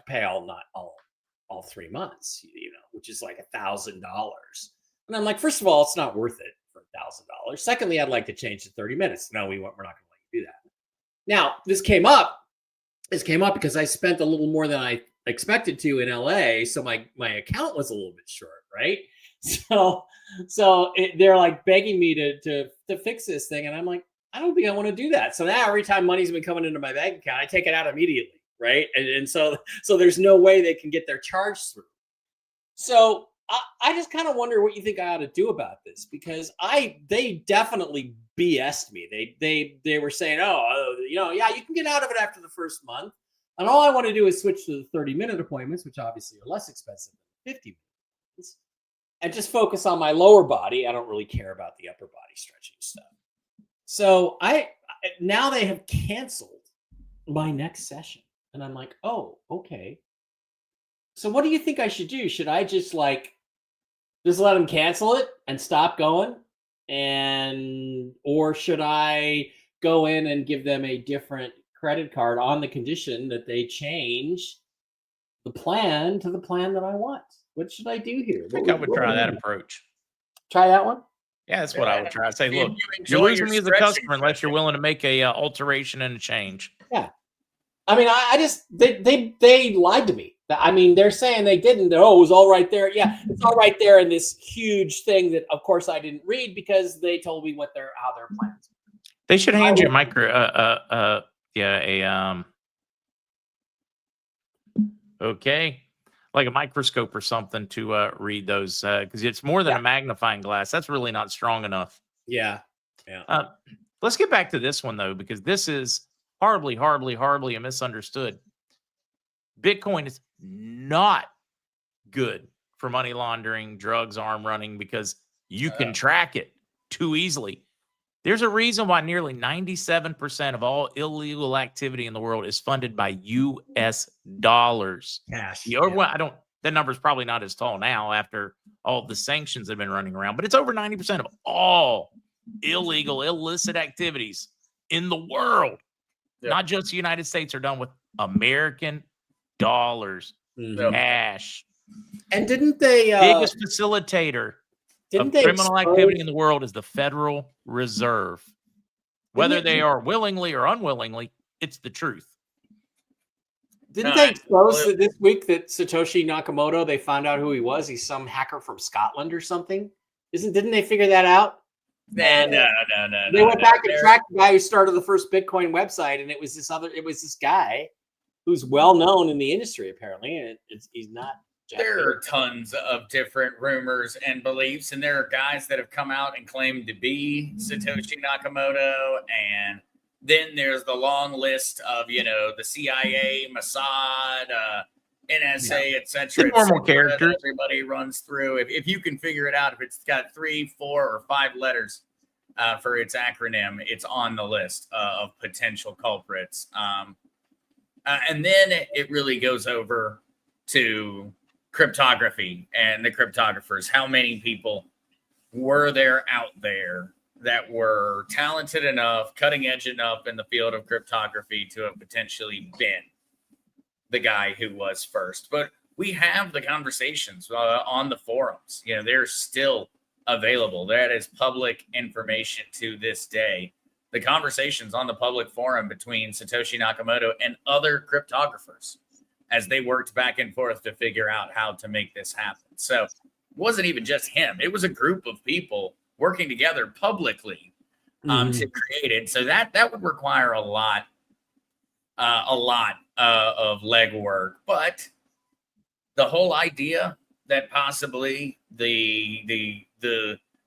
pay all 3 months, which is like $1,000. And I'm like, first of all, it's not worth it for $1,000. Secondly, I'd like to change to 30 minutes. No, we're not going to let you do that. Now, this came up because I spent a little more than I expected to in LA. So my account was a little bit short, right? So they're like begging me to fix this thing. And I'm like, I don't think I want to do that. So now every time money's been coming into my bank account, I take it out immediately. Right. And so there's no way they can get their charge through. So I just kind of wonder what you think I ought to do about this, because they definitely BS'd me. They were saying, yeah, you can get out of it after the first month. And all I want to do is switch to the 30-minute appointments, which obviously are less expensive than 50 minutes, and just focus on my lower body. I don't really care about the upper body stretching stuff. So now they have canceled my next session. And I'm like, oh, okay. So what do you think I should do? Should I just let them cancel it and stop going? Or should I go in and give them a different credit card on the condition that they change the plan to the plan that I want? What should I do here? I think I would try that approach. Try that one? Yeah, that's what I would try. I'd say, look, you're losing me as a customer unless you're willing to make a alteration and a change. Yeah. I mean, I just they lied to me. I mean, they're saying they didn't. Oh, it was all right there. Yeah, it's all right there in this huge thing that, of course, I didn't read because they told me how their plans. They should hand you a okay, like a microscope or something to read those because it's more than a magnifying glass. That's really not strong enough. Yeah. Let's get back to this one though, because this is horribly a misunderstood. Bitcoin is not good for money laundering, drugs, arm running, because you can track it too easily. There's a reason why nearly 97% of all illegal activity in the world is funded by US dollars. Cash. That number is probably not as tall now after all the sanctions that have been running around, but it's over 90% of all illegal, illicit activities in the world, not just the United States, are done with American dollars, cash. And didn't they biggest facilitator of criminal activity in the world is the Federal Reserve. Whether they are willingly or unwillingly, it's the truth. Didn't they expose this week that Satoshi Nakamoto, they found out who he was? He's some hacker from Scotland or something. Didn't they figure that out? No. They went back and tracked the guy who started the first Bitcoin website, and it was this guy who's well known in the industry apparently, and he's not. There are tons of different rumors and beliefs, and there are guys that have come out and claimed to be Satoshi Nakamoto, and then there's the long list of the CIA, Mossad, NSA, etc. Normal characters everybody runs through. If you can figure it out, if it's got 3, 4, or 5 letters for its acronym, it's on the list of potential culprits. And then it really goes over to cryptography and the cryptographers. How many people were there out there that were talented enough, cutting edge enough in the field of cryptography to have potentially been the guy who was first? But we have the conversations on the forums. They're still available. That is public information to this day. The conversations on the public forum between Satoshi Nakamoto and other cryptographers as they worked back and forth to figure out how to make this happen. So it wasn't even just him. It was a group of people working together publicly to create it. So that would require a lot of legwork. But the whole idea that possibly the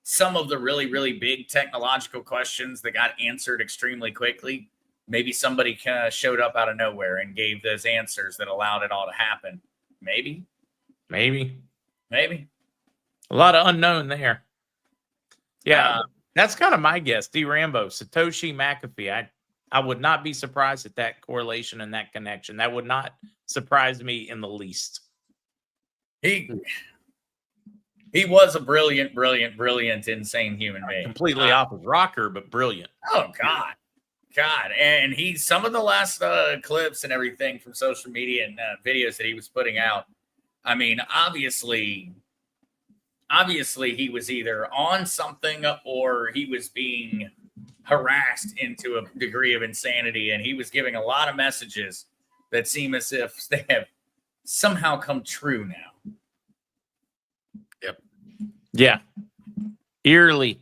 some of the really, really big technological questions that got answered extremely quickly, maybe somebody showed up out of nowhere and gave those answers that allowed it all to happen. Maybe. A lot of unknown there. Yeah, that's kind of my guess. D. Rambo, Satoshi McAfee. I would not be surprised at that correlation and that connection. That would not surprise me in the least. He was a brilliant, insane human being. Completely off his rocker, but brilliant. Oh, God. And some of the last clips and everything from social media and videos that he was putting out, I mean, obviously he was either on something or he was being harassed into a degree of insanity, and he was giving a lot of messages that seem as if they have somehow come true now. Yeah. Eerily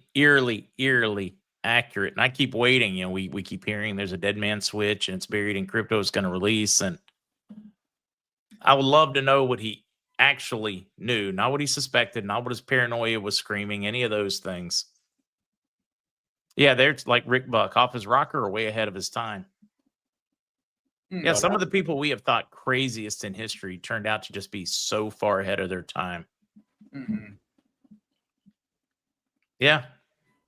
accurate. And I keep waiting. We keep hearing there's a dead man switch and it's buried in crypto. It's going to release. And I would love to know what he actually knew, not what he suspected, not what his paranoia was screaming, any of those things. Yeah, there's like Rick Buck, off his rocker or way ahead of his time. Yeah, some of the people we have thought craziest in history turned out to just be so far ahead of their time. Mm-hmm. Yeah.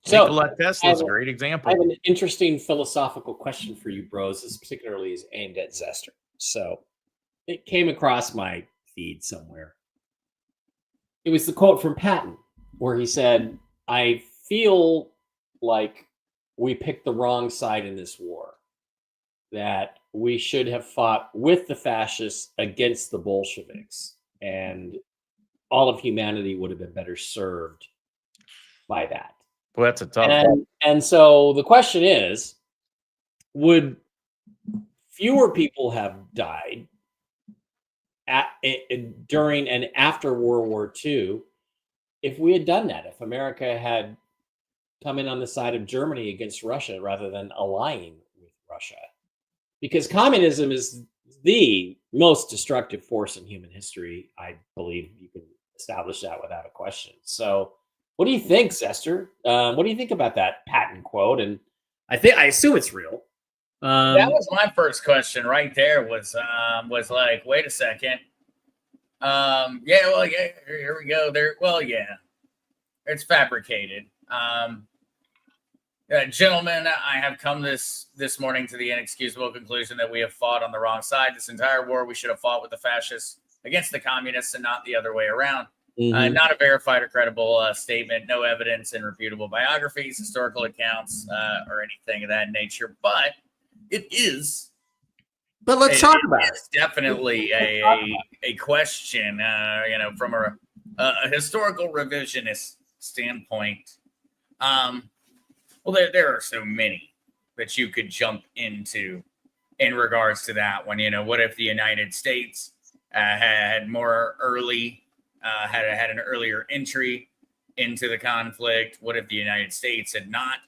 So Nikola Tesla is a great example. I have an interesting philosophical question for you, bros. This particularly is aimed at Zester. So it came across my feed somewhere. It was the quote from Patton where he said, "I feel like we picked the wrong side in this war, that we should have fought with the fascists against the Bolsheviks, and all of humanity would have been better served by that." Well, that's a tough one. And so the question is, would fewer people have died during and after World War II if we had done that, if America had come in on the side of Germany against Russia rather than allying with Russia. Because communism is the most destructive force in human history. I believe you can establish that without a question. So what do you think, Zester? What do you think about that Patton quote? And I assume it's real. That was my first question right there. Was like, wait a second. Yeah, well, yeah, here we go. There, well, yeah, it's fabricated. Gentlemen, I have come this morning to the inexcusable conclusion that we have fought on the wrong side. This entire war, we should have fought with the fascists against the communists and not the other way around. Not a verified or credible statement, no evidence in reputable biographies, historical accounts, or anything of that nature. But it is. But let's talk about it. It's definitely a question, from a historical revisionist standpoint. Well, there are so many that you could jump into in regards to that one. What if the United States had more early, had an earlier entry into the conflict? What if the United States had not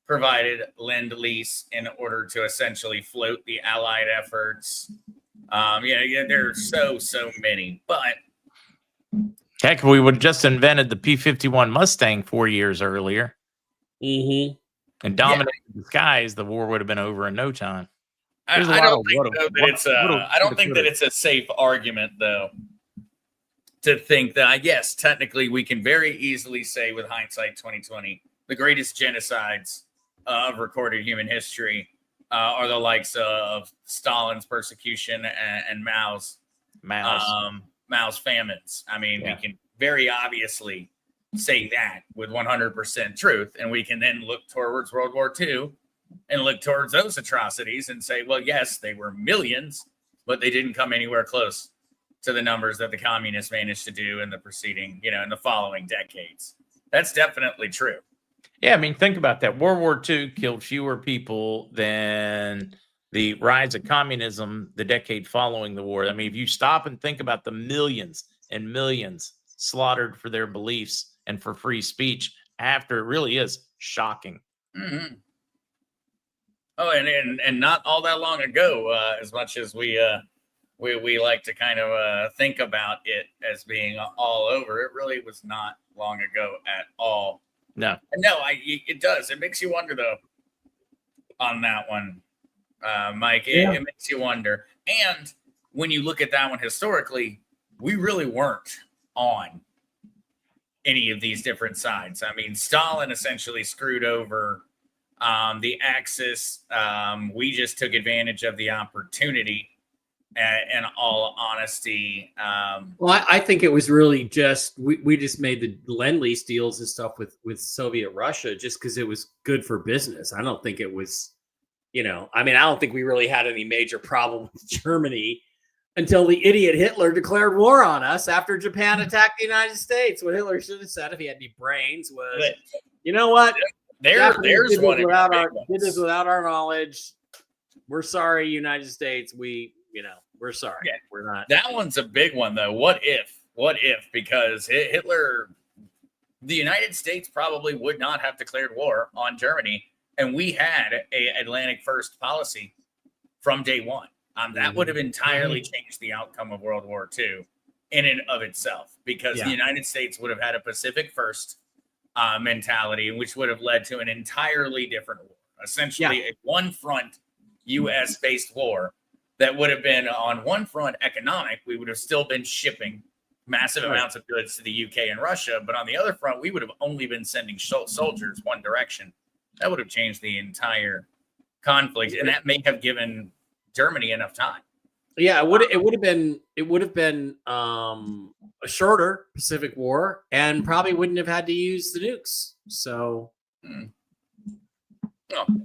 provided Lend-Lease in order to essentially float the Allied efforts? There's so many, but heck, we would have just invented the P-51 Mustang 4 years earlier. And dominated the skies, the war would have been over in no time. I don't think that it's a safe argument, though, to think that, yes, technically we can very easily say with hindsight 2020, the greatest genocides of recorded human history are the likes of Stalin's persecution and Mao's famines. I mean, we can very obviously say that with 100% truth, and we can then look towards World War II and look towards those atrocities and say, well, yes, they were millions, but they didn't come anywhere close to the numbers that the communists managed to do in the preceding, in the following decades. That's definitely true. Yeah, I mean, think about that. World War II killed fewer people than the rise of communism the decade following the war. I mean, if you stop and think about the millions and millions slaughtered for their beliefs and for free speech after, it really is shocking. Mm-hmm. Oh, and not all that long ago, as much as we like to kind of think about it as being all over, it really was not long ago at all. No, it does. It makes you wonder, though, on that one, Mike. It makes you wonder. And when you look at that one historically, we really weren't on any of these different sides. I mean, Stalin essentially screwed over the Axis. We just took advantage of the opportunity, in all honesty. Well, I think it was really just we just made the Lend-Lease deals and stuff with Soviet Russia just because it was good for business. I don't think it was, I don't think we really had any major problem with Germany until the idiot Hitler declared war on us after Japan attacked the United States. What Hitler should have said if he had any brains was, you know what? There's one. Did this without our knowledge. We're sorry, United States. We're sorry. Yeah. We're not. That one's a big one, though. What if? Because Hitler, the United States probably would not have declared war on Germany, and we had a Atlantic first policy from day one. That would have entirely changed the outcome of World War II in and of itself, because the United States would have had a Pacific first mentality, which would have led to an entirely different war, essentially a one front U.S. based war that would have been on one front economic. We would have still been shipping massive amounts of goods to the UK and Russia, but on the other front, we would have only been sending soldiers one direction. That would have changed the entire conflict, and that may have given Germany enough time. Yeah, it would have been a shorter Pacific War, and probably wouldn't have had to use the nukes. So,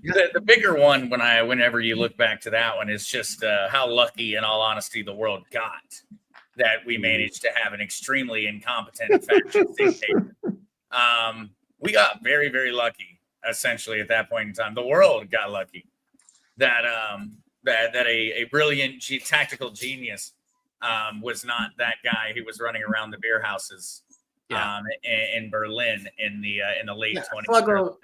the bigger one, whenever you look back to that one, is just how lucky, in all honesty, the world got that we managed to have an extremely incompetent fascist dictator. We got very, very lucky, essentially, at that point in time. The world got lucky that that a brilliant tactical genius was not that guy who was running around the beer houses in Berlin in the late 20s.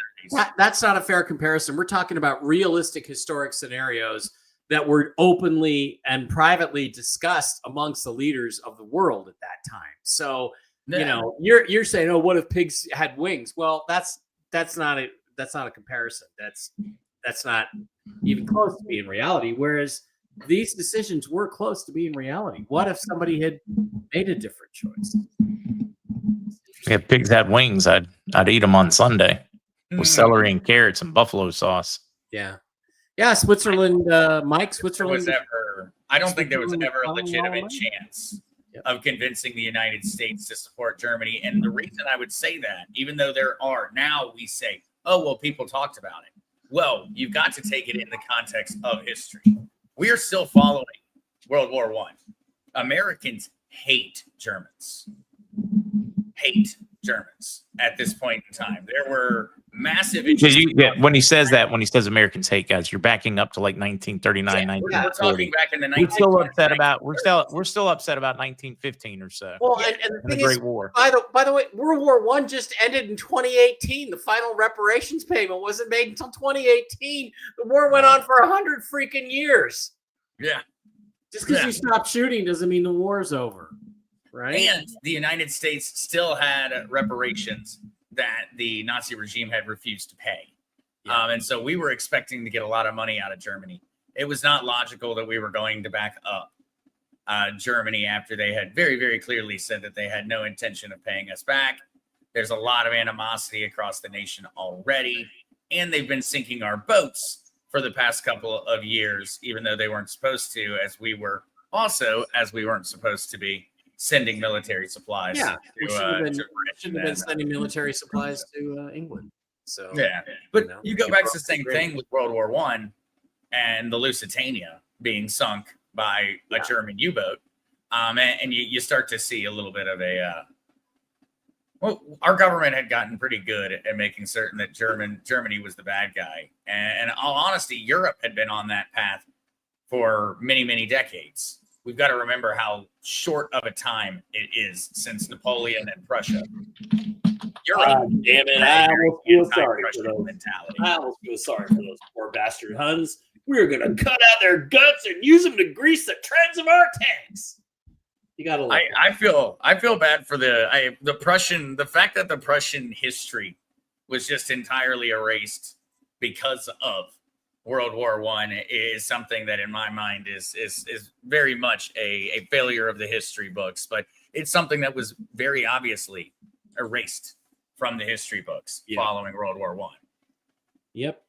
That's not a fair comparison. We're talking about realistic historic scenarios that were openly and privately discussed amongst the leaders of the world at that time. So, you're saying, oh, what if pigs had wings? Well, that's not a comparison. That's not even close to being reality. Whereas these decisions were close to being reality. What if somebody had made a different choice? If pigs had wings, I'd eat them on Sunday with celery and carrots and buffalo sauce. Yeah. Switzerland, Mike. Switzerland. I don't think there was ever a legitimate chance of convincing the United States to support Germany. And the reason I would say that, even though we say, oh, well, people talked about it. Well, you've got to take it in the context of history. We are still following World War I. Americans hate Germans. At this point in time. There were massive when he says Americans hate, guys, you're backing up to like 1939, 1940. We're talking back in the 1920s. We're still upset about 1915 or so. Well, and the Great War. By the way, World War I just ended in 2018. The final reparations payment wasn't made until 2018. The war went on for 100 freaking years. Yeah. Just because you stop shooting doesn't mean the war's over. Right. And the United States still had reparations that the Nazi regime had refused to pay. And so we were expecting to get a lot of money out of Germany. It was not logical that we were going to back up Germany after they had very, very clearly said that they had no intention of paying us back. There's a lot of animosity across the nation already. And they've been sinking our boats for the past couple of years, even though they weren't supposed to, as we weren't supposed to be sending military supplies. Yeah, we should have been sending military supplies to England. So but you go back to the same thing with World War I and the Lusitania being sunk by a German U-boat, and you start to see a little bit of our government had gotten pretty good at making certain that Germany was the bad guy, and in all honesty, Europe had been on that path for many, many decades. We've got to remember how short of a time it is since Napoleon and Prussia. Damn it! I almost feel sorry for those. I almost feel sorry for those poor bastard Huns. We're gonna cut out their guts and use them to grease the treads of our tanks. You gotta. I feel bad for the Prussian. The fact that the Prussian history was just entirely erased because of World War I is something that in my mind is very much a failure of the history books, but it's something that was very obviously erased from the history books following World War I. Yep.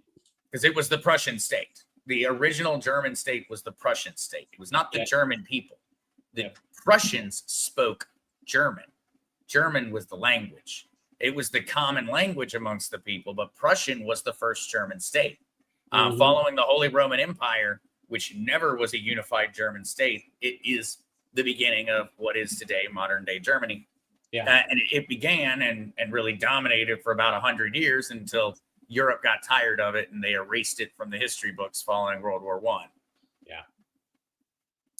Because it was the Prussian state. The original German state was the Prussian state. It was not the German people. The Prussians spoke German. German was the language. It was the common language amongst the people, but Prussian was the first German state. Following the Holy Roman Empire, which never was a unified German state, it is the beginning of what is today modern-day Germany. And it began and really dominated for about 100 years until Europe got tired of it and they erased it from the history books following World War I.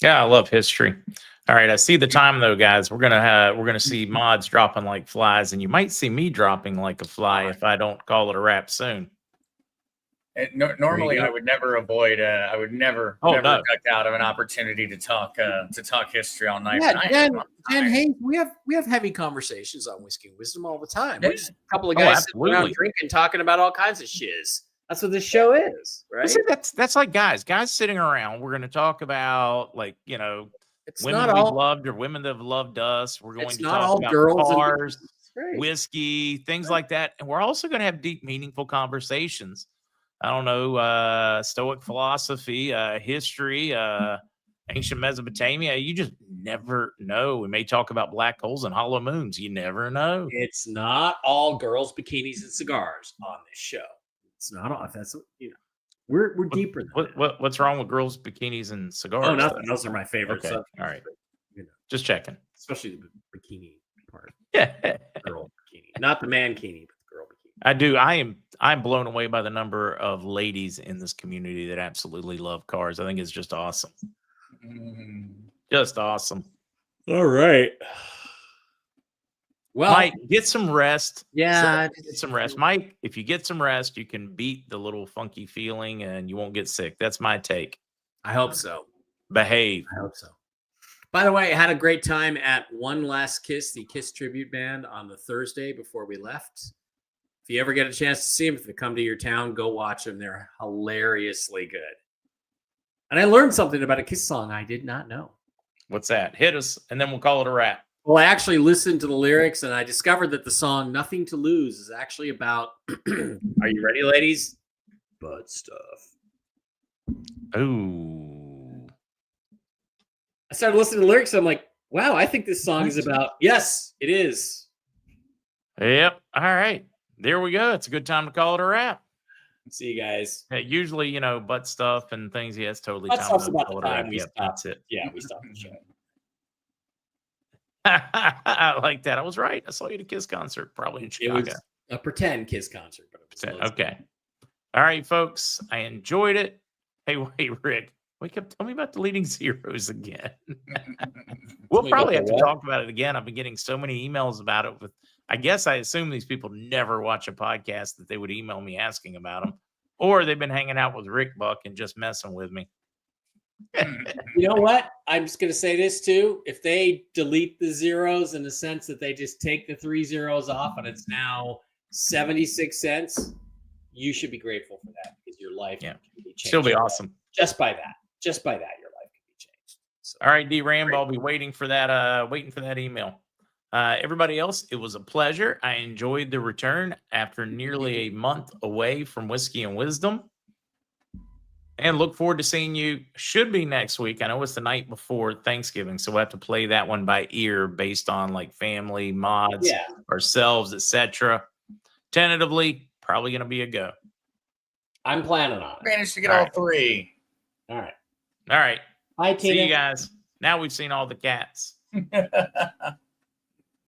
Yeah, I love history. All right, I see the time though, guys. We're gonna see mods dropping like flies, and you might see me dropping like a fly if I don't call it a wrap soon. Normally, I would never avoid. I would never duck out of an opportunity to talk history all night. Yeah, Dan Hayes, we have heavy conversations on Whiskey and Wisdom all the time. We're just a couple of guys sitting around drinking, talking about all kinds of shiz. That's what this show is, right? See, that's like guys sitting around. We're going to talk about women we've loved or women that have loved us. We're going to talk about cars, whiskey, things like that, and we're also going to have deep, meaningful conversations. I don't know, Stoic philosophy, history, ancient Mesopotamia. You just never know. We may talk about black holes and hollow moons. You never know. It's not all girls, bikinis, and cigars on this show. It's not all. That's we're deeper than that. What's wrong with girls, bikinis, and cigars? Oh, nothing. Those are my favorites. Okay. All right. Just checking. Especially the bikini part. Yeah. Girl bikini, not the mankini, but the girl bikini. I do. I'm blown away by the number of ladies in this community that absolutely love cars. I think it's just awesome. Just awesome. All right. Well, Mike, get some rest. yeah, Get some rest. Mike, if you get some rest, you can beat the little funky feeling and you won't get sick. That's my take. I hope so. Behave. I hope so. By the way, I had a great time at One Last Kiss, the Kiss tribute band, on the Thursday before we left. If you ever get a chance to see them, if they come to your town, go watch them. They're hilariously good. And I learned something about a Kiss song I did not know. What's that? Hit us, and then we'll call it a wrap. Well, I actually listened to the lyrics, and I discovered that the song Nothing to Lose is actually about, are you ready, ladies? Butt stuff. Ooh. I started listening to the lyrics, and I'm like, wow, I think this song is about, yes, it is. Yep. All right. There we go. It's a good time to call it a wrap. See you guys. Usually, butt stuff and things. Yeah, it's totally Butt time stuff's to about call the it a time wrap. we Yep, stop. that's it. Yeah, we stopped the show. I like that. I was right. I saw you at a Kiss concert, probably in It Chicago. was a pretend Kiss concert, but it was Okay. All right, folks. I enjoyed it. Hey, wait, Rick. Wake up. Tell me about deleting zeros again. We'll me probably about have to what? talk about it again. I've been getting so many emails about it. I guess I assume these people never watch a podcast that they would email me asking about them, or they've been hanging out with Rick Buck and just messing with me. You know what? I'm just going to say this too. If they delete the zeros in the sense that they just take the 3 zeros off and it's now 76 cents, you should be grateful for that because your life can be changed. Still be awesome. Just by that. Just by that, your life can be changed. So, All right, D Rambo, I'll be waiting for that email. Everybody else, it was a pleasure. I enjoyed the return after nearly a month away from Whiskey and Wisdom. And look forward to seeing you. Should be next week. I know it's the night before Thanksgiving, so we'll have to play that one by ear based on like family, mods, yeah. ourselves, etc. Tentatively, probably going to be a go. I'm planning on it. Managed to get All all right. 3. All right. All right. Bye, Tina. See you guys. Now we've seen all the cats.